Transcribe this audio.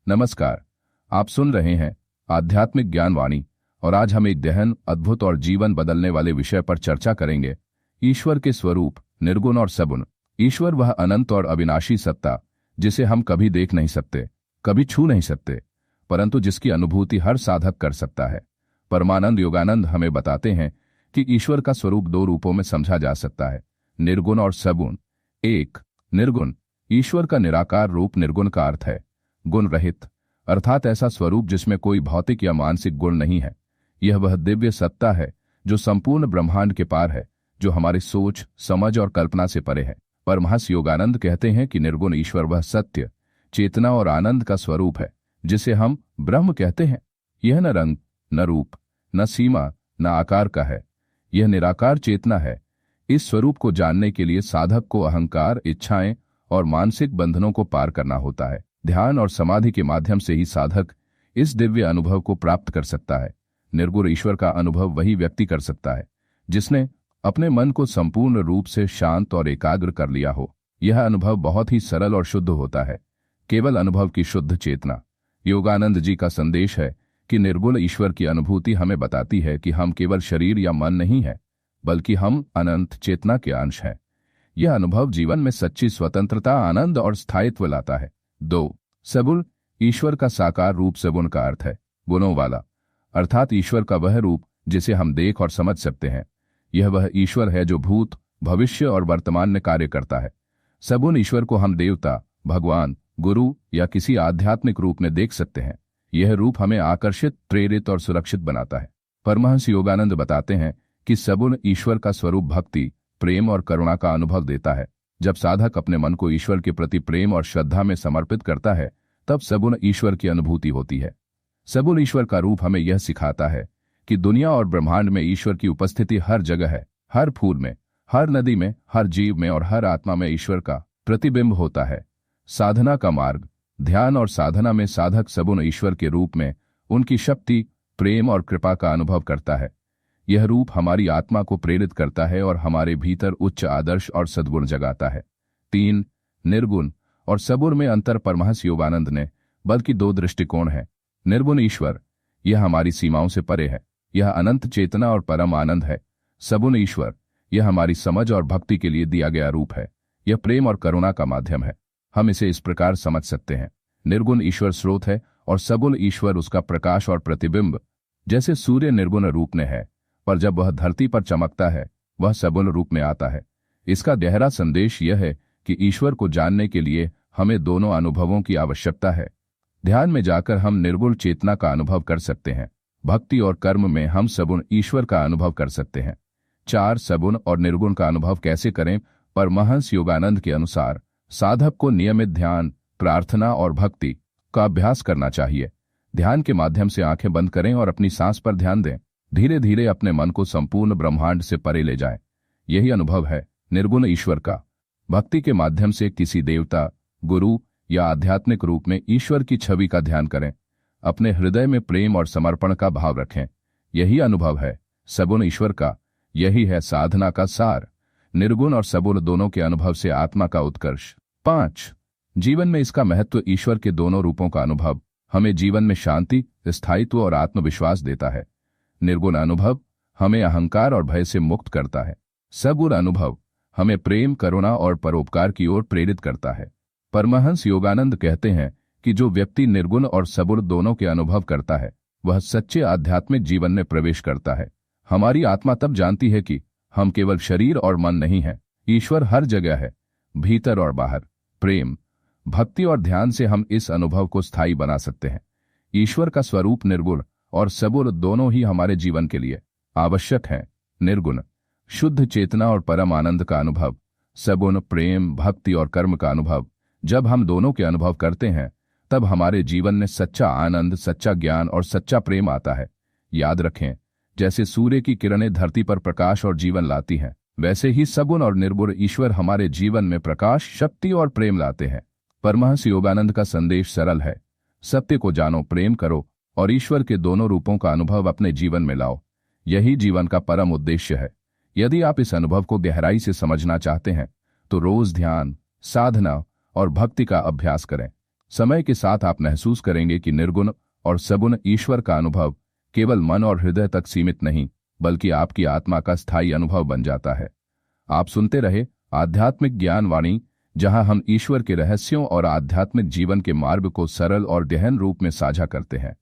नमस्कार। आप सुन रहे हैं आध्यात्मिक ज्ञान वाणी और आज हम एक गहन, अद्भुत और जीवन बदलने वाले विषय पर चर्चा करेंगे। ईश्वर के स्वरूप, निर्गुण और सगुण। ईश्वर वह अनंत और अविनाशी सत्ता जिसे हम कभी देख नहीं सकते, कभी छू नहीं सकते, परंतु जिसकी अनुभूति हर साधक कर सकता है। परमानंद योगानंद हमें बताते हैं कि ईश्वर का स्वरूप दो रूपों में समझा जा सकता है, निर्गुण और सगुण। एक, निर्गुण। ईश्वर का निराकार रूप निर्गुण का अर्थ है गुण रहित, अर्थात ऐसा स्वरूप जिसमें कोई भौतिक या मानसिक गुण नहीं है। यह वह दिव्य सत्ता है जो संपूर्ण ब्रह्मांड के पार है, जो हमारी सोच, समझ और कल्पना से परे है। परमहंस योगानंद कहते हैं कि निर्गुण ईश्वर वह सत्य, चेतना और आनंद का स्वरूप है जिसे हम ब्रह्म कहते हैं। यह न रंग, न रूप, न सीमा, न आकार का है। यह निराकार चेतना है। इस स्वरूप को जानने के लिए साधक को अहंकार, इच्छाएं और मानसिक बंधनों को पार करना होता है। ध्यान और समाधि के माध्यम से ही साधक इस दिव्य अनुभव को प्राप्त कर सकता है। निर्गुण ईश्वर का अनुभव वही व्यक्ति कर सकता है जिसने अपने मन को संपूर्ण रूप से शांत और एकाग्र कर लिया हो। यह अनुभव बहुत ही सरल और शुद्ध होता है, केवल अनुभव की शुद्ध चेतना। योगानंद जी का संदेश है कि निर्गुण ईश्वर की अनुभूति हमें बताती है कि हम केवल शरीर या मन नहीं है, बल्कि हम अनंत चेतना के अंश हैं। यह अनुभव जीवन में सच्ची स्वतंत्रता, आनंद और स्थायित्व लाता है। 2. सगुण। ईश्वर का साकार रूप सगुण का अर्थ है गुणों वाला, अर्थात ईश्वर का वह रूप जिसे हम देख और समझ सकते हैं। यह वह ईश्वर है जो भूत, भविष्य और वर्तमान में कार्य करता है। सगुण ईश्वर को हम देवता, भगवान, गुरु या किसी आध्यात्मिक रूप में देख सकते हैं। यह रूप हमें आकर्षित, प्रेरित और सुरक्षित बनाता है। परमहंस योगानंद बताते हैं कि सगुण ईश्वर का स्वरूप भक्ति, प्रेम और करुणा का अनुभव देता है। जब साधक अपने मन को ईश्वर के प्रति प्रेम और श्रद्धा में समर्पित करता है, तब सगुण ईश्वर की अनुभूति होती है। सगुण ईश्वर का रूप हमें यह सिखाता है कि दुनिया और ब्रह्मांड में ईश्वर की उपस्थिति हर जगह है। हर फूल में, हर नदी में, हर जीव में और हर आत्मा में ईश्वर का प्रतिबिंब होता है। साधना का मार्ग। ध्यान और साधना में साधक सगुण ईश्वर के रूप में उनकी शक्ति, प्रेम और कृपा का अनुभव करता है। यह रूप हमारी आत्मा को प्रेरित करता है और हमारे भीतर उच्च आदर्श और सद्गुण जगाता है। 3. निर्गुण और सगुण में अंतर। परमहंस योगानंद ने बल्कि 2 दृष्टिकोण हैं। निर्गुण ईश्वर, यह हमारी सीमाओं से परे है, यह अनंत चेतना और परम आनंद है। सगुण ईश्वर, यह हमारी समझ और भक्ति के लिए दिया गया रूप है, यह प्रेम और करुणा का माध्यम है। हम इसे इस प्रकार समझ सकते हैं। निर्गुण ईश्वर स्रोत है और सगुण ईश्वर उसका प्रकाश और प्रतिबिंब। जैसे सूर्य निर्गुण रूप में है, पर जब वह धरती पर चमकता है वह सगुण रूप में आता है। इसका गहरा संदेश यह है कि ईश्वर को जानने के लिए हमें दोनों अनुभवों की आवश्यकता है। ध्यान में जाकर हम निर्गुण चेतना का अनुभव कर सकते हैं। भक्ति और कर्म में हम सगुण ईश्वर का अनुभव कर सकते हैं। 4. सगुण और निर्गुण का अनुभव कैसे करें। परमहंस योगानंद के अनुसार साधक को नियमित ध्यान, प्रार्थना और भक्ति का अभ्यास करना चाहिए। ध्यान के माध्यम से आंखें बंद करें और अपनी सांस पर ध्यान दें। धीरे धीरे अपने मन को संपूर्ण ब्रह्मांड से परे ले जाएं। यही अनुभव है निर्गुण ईश्वर का। भक्ति के माध्यम से किसी देवता, गुरु या आध्यात्मिक रूप में ईश्वर की छवि का ध्यान करें। अपने हृदय में प्रेम और समर्पण का भाव रखें। यही अनुभव है सगुण ईश्वर का। यही है साधना का सार। निर्गुण और सगुण दोनों के अनुभव से आत्मा का उत्कर्ष। 5. जीवन में इसका महत्व। ईश्वर के दोनों रूपों का अनुभव हमें जीवन में शांति, स्थायित्व और आत्मविश्वास देता है। निर्गुण अनुभव हमें अहंकार और भय से मुक्त करता है। सगुण अनुभव हमें प्रेम, करुणा और परोपकार की ओर प्रेरित करता है। परमहंस योगानंद कहते हैं कि जो व्यक्ति निर्गुण और सगुण दोनों के अनुभव करता है वह सच्चे आध्यात्मिक जीवन में प्रवेश करता है। हमारी आत्मा तब जानती है कि हम केवल शरीर और मन नहीं हैं, ईश्वर हर जगह है, भीतर और बाहर। प्रेम, भक्ति और ध्यान से हम इस अनुभव को स्थायी बना सकते हैं। ईश्वर का स्वरूप निर्गुण और सगुण दोनों ही हमारे जीवन के लिए आवश्यक हैं। निर्गुण शुद्ध चेतना और परम आनंद का अनुभव, सगुण प्रेम, भक्ति और कर्म का अनुभव। जब हम दोनों के अनुभव करते हैं तब हमारे जीवन में सच्चा आनंद, सच्चा ज्ञान और सच्चा प्रेम आता है। याद रखें, जैसे सूर्य की किरणें धरती पर प्रकाश और जीवन लाती हैं, वैसे ही सगुण और निर्गुण ईश्वर हमारे जीवन में प्रकाश, शक्ति और प्रेम लाते हैं। परमहंस योगानंद का संदेश सरल है। सत्य को जानो, प्रेम करो और ईश्वर के दोनों रूपों का अनुभव अपने जीवन में लाओ। यही जीवन का परम उद्देश्य है। यदि आप इस अनुभव को गहराई से समझना चाहते हैं तो रोज ध्यान, साधना और भक्ति का अभ्यास करें। समय के साथ आप महसूस करेंगे कि निर्गुण और सगुण ईश्वर का अनुभव केवल मन और हृदय तक सीमित नहीं, बल्कि आपकी आत्मा का स्थायी अनुभव बन जाता है। आप सुनते रहे आध्यात्मिक ज्ञान वाणी, जहां हम ईश्वर के रहस्यों और आध्यात्मिक जीवन के मार्ग को सरल और गहन रूप में साझा करते हैं।